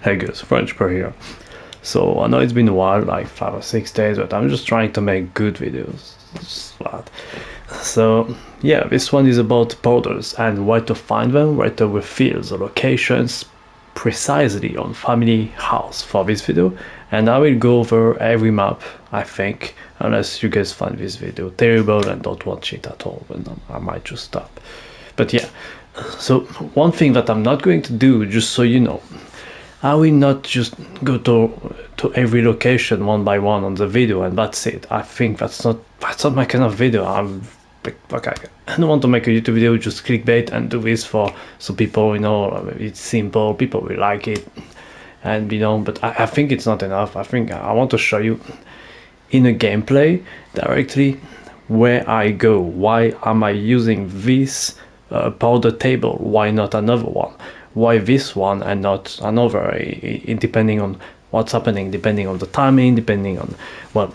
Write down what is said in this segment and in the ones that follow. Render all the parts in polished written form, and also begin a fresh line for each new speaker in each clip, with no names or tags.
Hey guys, FrenchReaper here. So I know it's been a while, like 5 or 6 days, but I'm just trying to make good videos. Just that. So yeah, this one is about borders and where to find them, where to reveal the locations precisely on family house for this video, and I will go over every map, I think, unless you guys find this video terrible and don't watch it at all, then I might just stop. But yeah, so one thing that I'm not going to do, just so you know, I will not just go to every location one by one on the video and that's it. I think that's not my kind of video. Okay, I don't want to make a YouTube video just clickbait and do this for so people, you know, it's simple, people will like it, and you know, but I think it's not enough. I think I want to show you in a gameplay directly where I go. Why am I using this powder table? Why not another one? Why this one and not another, depending on what's happening, depending on the timing, depending on, well,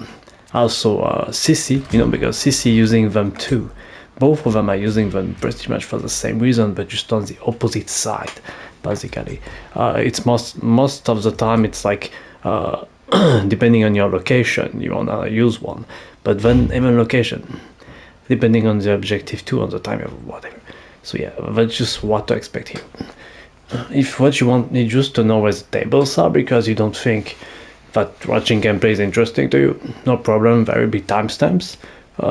also SISSY, you know, because SISSY using them too. Both of them are using them pretty much for the same reason, but just on the opposite side, basically. It's most of the time it's like, depending on your location, you wanna use one, but then even location, depending on the objective too, on the time of whatever. So yeah, that's just what to expect here. If what you want is just to know where the tables are because you don't think that watching gameplay is interesting to you, no problem, very big timestamps.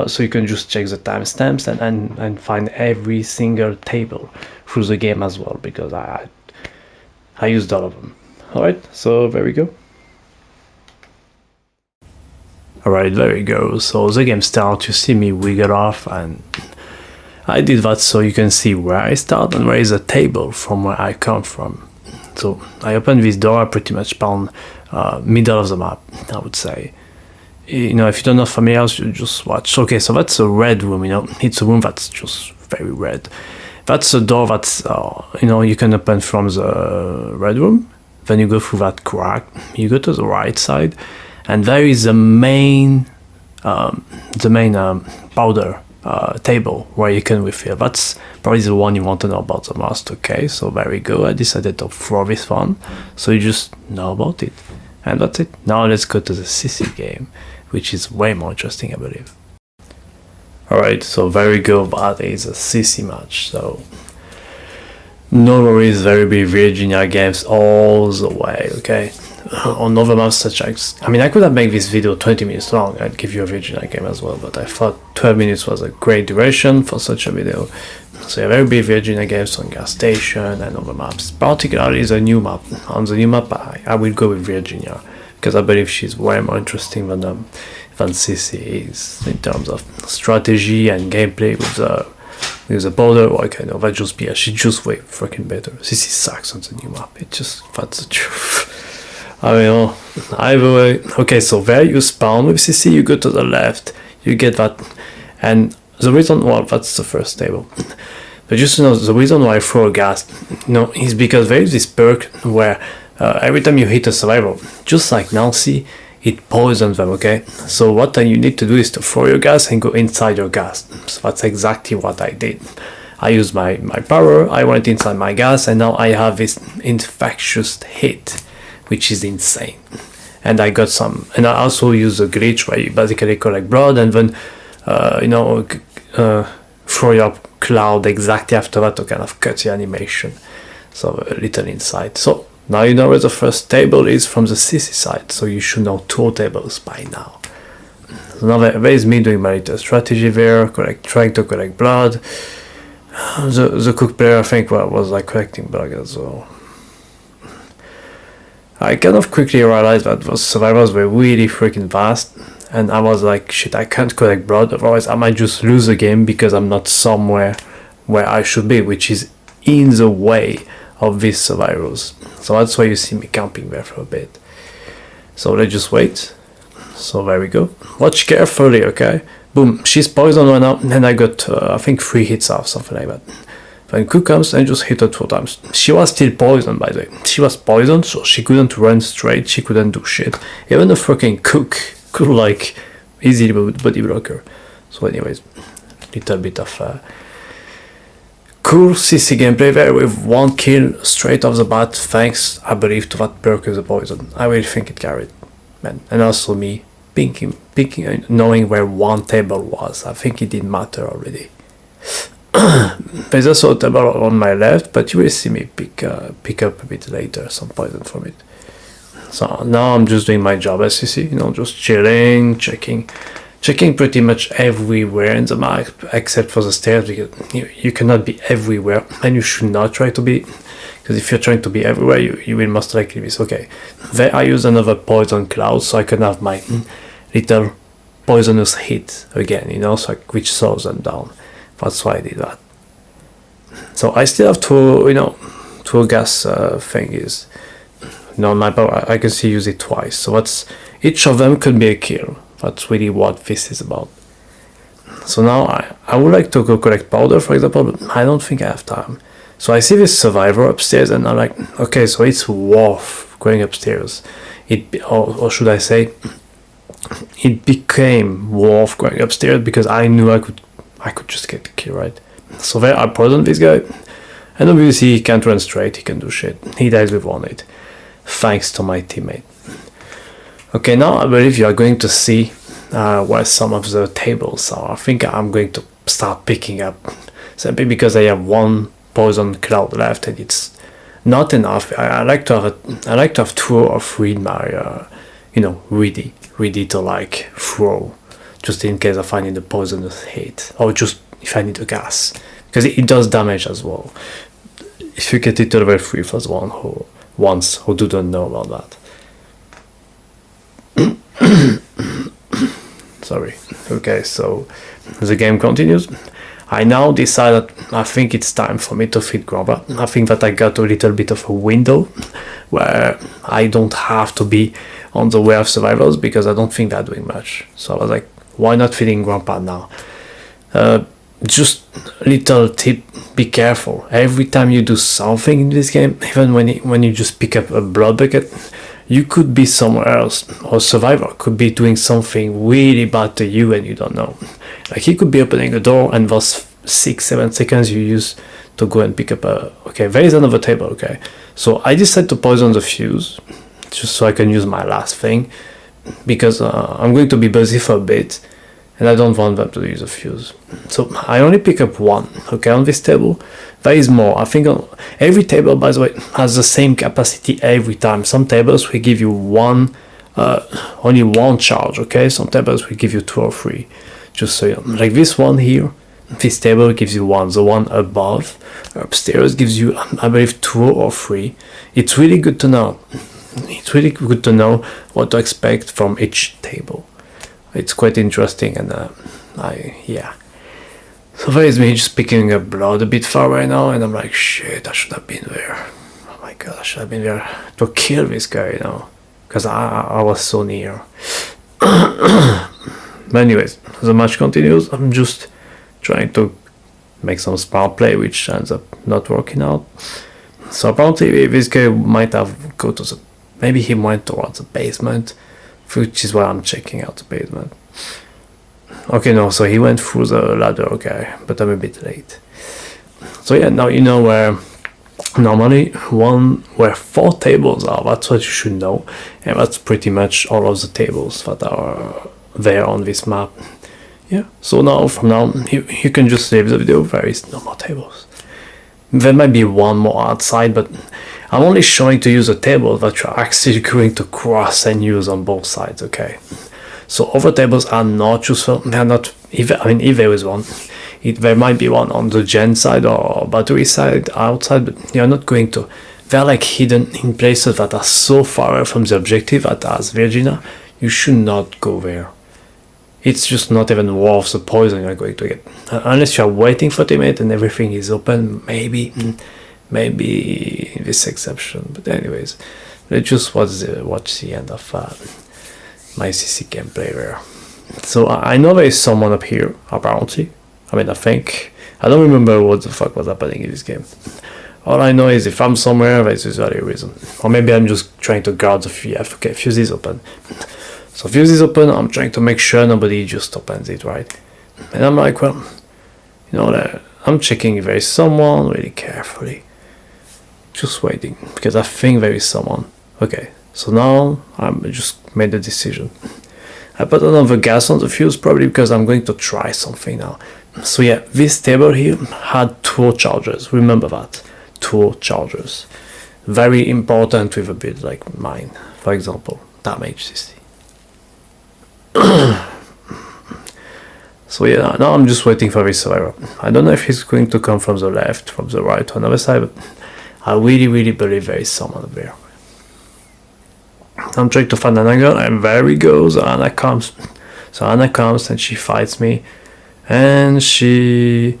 So you can just check the timestamps and find every single table through the game as well, because I used all of them. Alright, so there we go. Alright, there we go. So the game starts, you see me wiggle off, and I did that so you can see where I start and where is a table from where I come from. So I opened this door, I pretty much found middle of the map, I would say. You know, if you don't know familiar else, you just watch. Okay, so that's a red room, you know, it's a room that's just very red. That's a door that's, you know, you can open from the red room, then you go through that crack, you go to the right side, and there is the main powder table where you can refill. That's probably the one you want to know about the most. Okay, so there we go. I decided to throw this one so you just know about it, and that's it. Now let's go to the SISSY game, which is way more interesting, I believe. Alright, so there we go. That is a SISSY match, so no worries, very big Virginia games all the way. Okay, on other maps such as, I mean, I could have made this video 20 minutes long, I'd give you a Virginia game as well, but I thought 12 minutes was a great duration for such a video. So yeah, very big Virginia games on gas station and other maps, particularly the new map. On the new map I will go with Virginia, because I believe she's way more interesting than SISSY is in terms of strategy and gameplay with the border. Okay, no, that just be, she's just way freaking better. SISSY sucks on the new map, it just, that's the truth. I mean, either way. Okay, so there you spawn with SISSY, you go to the left, you get that, and the reason, well, that's the first table. But just to know, the reason why I throw a gas, you know, is because there is this perk where every time you hit a survival, just like Nancy, it poisons them, okay? So what you need to do is to throw your gas and go inside your gas. So that's exactly what I did. I used my power, I went inside my gas, and now I have this infectious hit, which is insane. And I got some, and I also use a glitch where you basically collect blood and then, you know, throw your cloud exactly after that to kind of cut the animation. So a little insight. So now you know where the first table is from the SISSY side, so you should know 2 tables by now. So now there is me doing my little strategy there, trying to collect blood. The cook player, I think, was like collecting blood as well. I kind of quickly realized that those survivors were really freaking fast, and I was like, shit, I can't collect blood, otherwise I might just lose the game because I'm not somewhere where I should be, which is in the way of these survivors. So that's why you see me camping there for a bit. So let's just wait. So there we go. Watch carefully, okay? Boom, she's poisoned right now, and I got, I think 3 hits off, something like that. Then cook comes and just hit her 2 times. She was still poisoned, by the way. She was poisoned, so she couldn't run straight, she couldn't do shit. Even the fucking cook could like easily body block her. So anyways, little bit of cool SISSY gameplay there with one kill straight off the bat, thanks, I believe, to that perk with the poison. I really think it carried, man. And also me picking, knowing where one table was. I think it didn't matter already. There's also a table on my left, but you will see me pick up a bit later some poison from it. So now I'm just doing my job as SISSY, just chilling, checking pretty much everywhere in the map except for the stairs, because you cannot be everywhere, and you should not try to be, because if you're trying to be everywhere, you will most likely miss. Okay, there I use another poison cloud so I can have my little poisonous hit again, so which slows them down. That's why I did that. So I still have two gas thingies. On my power, I can still use it twice. So that's, each of them could be a kill. That's really what this is about. So now I would like to go collect powder, for example, but I don't think I have time. So I see this survivor upstairs, and I'm like, okay, so it's worth going upstairs. Or should I say, it became worth going upstairs because I knew I could just get the kill, right? So there I poisoned this guy, and obviously he can't run straight, he can do shit. He dies with 1 hit, thanks to my teammate. Okay, now I believe you are going to see where some of the tables are. I think I'm going to start picking up, simply because I have one poison cloud left and it's not enough. I like to have 2 or 3 in my ready to like throw, just in case I find the poisonous hit, or just if I need a gas, because it does damage as well. If you get it to level 3 for the one who don't know about that. Sorry. Okay, so the game continues. I now decided I think it's time for me to feed Grandpa. I think that I got a little bit of a window where I don't have to be on the way of survivors, because I don't think they're doing much. So I was like, why not feeding Grandpa now? Just little tip, be careful. Every time you do something in this game, even when you just pick up a blood bucket, you could be somewhere else, or survivor could be doing something really bad to you and you don't know. Like he could be opening a door, and those 6-7 seconds you use to go and pick up okay, there is another table. Okay, so I decided to poison the fuse just so I can use my last thing, because I'm going to be busy for a bit and I don't want them to use a fuse. So I only pick up 1, okay, on this table. There is more. I think every table, by the way, has the same capacity every time. Some tables will give you only 1 charge, okay? Some tables will give you 2 or 3. Just so you know. Like this one here, this table gives you 1. The one above, upstairs, gives you, I believe, 2 or 3. It's really good to know. It's really good to know what to expect from each table. It's quite interesting, and yeah. So there is me just picking up blood a bit far right now, and I'm like, shit, I should have been there. Oh my god, I should have been there to kill this guy, because I was so near. But anyways, the match continues. I'm just trying to make some smart play, which ends up not working out. So apparently this guy might have go to the, maybe he went towards the basement, which is why I'm checking out the basement. Okay, no, so he went through the ladder, okay, but I'm a bit late. So yeah, now you know where normally where 4 tables are. That's what you should know, and that's pretty much all of the tables that are there on this map. Yeah, so now from now you can just save the video. There is no more tables. There might be 1 more outside, but I'm only showing to you the table that you're actually going to cross and use on both sides, okay? So other tables are not useful. They're not, if there is one, there might be one on the gen side or battery side outside, but you're not going to. They're like hidden in places that are so far away from the objective that as Virginia, you should not go there. It's just not even worth the poison you're going to get. Unless you're waiting for teammate and everything is open, maybe this exception. But anyways, let's just watch the end of my SISSY gameplay there. So I know there is someone up here, apparently. I think. I don't remember what the fuck was happening in this game. All I know is if I'm somewhere, there's usually a reason. Or maybe I'm just trying to guard the fuse. Okay, fuse is open. So fuse is open, I'm trying to make sure nobody just opens it, right? And I'm like, well, You know, that I'm checking if there is someone really carefully. Just waiting, because I think there is someone. Okay, so now I just made the decision. I put another gas on the fuse, probably because I'm going to try something now. So yeah, this table here had 2 chargers, remember that, 2 chargers. Very important with a build like mine, for example, damage SISSY. So yeah, now I'm just waiting for this survivor. I don't know if he's going to come from the left, from the right, or another side, but I really believe there is someone there. I'm trying to find an angle, and there he goes. Anna comes. So Anna comes and she fights me, and she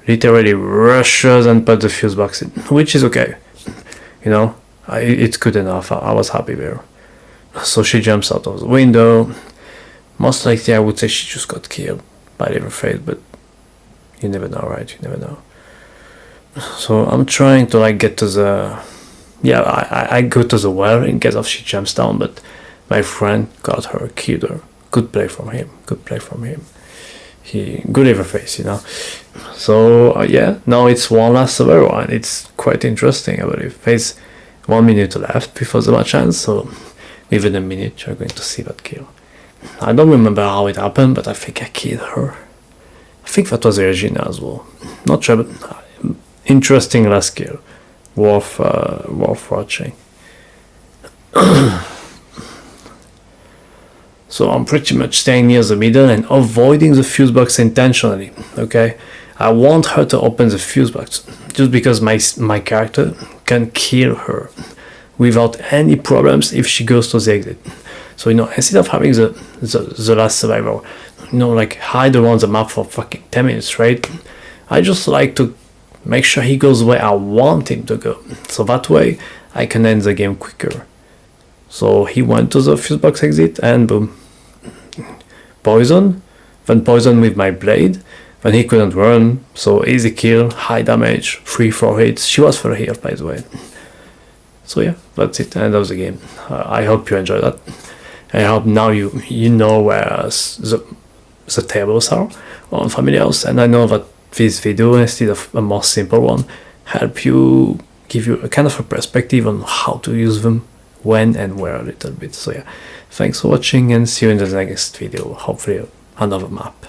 literally rushes and puts the fuse box in, which is okay. You know, it's good enough. I was happy there. So she jumps out of the window. Most likely, I would say she just got killed by Leatherface, but you never know, right? You never know. So I'm trying to like get to the, yeah, I go to the well in case of she jumps down, but my friend got her, killed her. Good play from him. Good play from him. He good Leatherface, you know. So yeah, now it's one last survivor, and it's quite interesting. I believe there's 1 minute left before the match ends, so within a minute you're going to see that kill. I don't remember how it happened, but I think I killed her. I think that was Regina as well. Not sure, but interesting last kill. Worth watching. So I'm pretty much staying near the middle and avoiding the fuse box intentionally. Okay, I want her to open the fuse box just because my character can kill her without any problems if she goes to the exit. So you know, instead of having the last survivor, you know, like hide around the map for fucking 10 minutes straight, I just like to make sure he goes where I want him to go. So that way I can end the game quicker. So he went to the fuse box exit and boom. Poison, then poison with my blade, then he couldn't run, so easy kill, high damage, 3-4 hits. She was for healed, by the way. So yeah, that's it, end of the game. I hope you enjoyed that. I hope now you know where the tables are on Familiars, and I know that this video, instead of a more simple one, help you, give you a kind of a perspective on how to use them, when and where a little bit. So yeah, thanks for watching and see you in the next video, hopefully another map.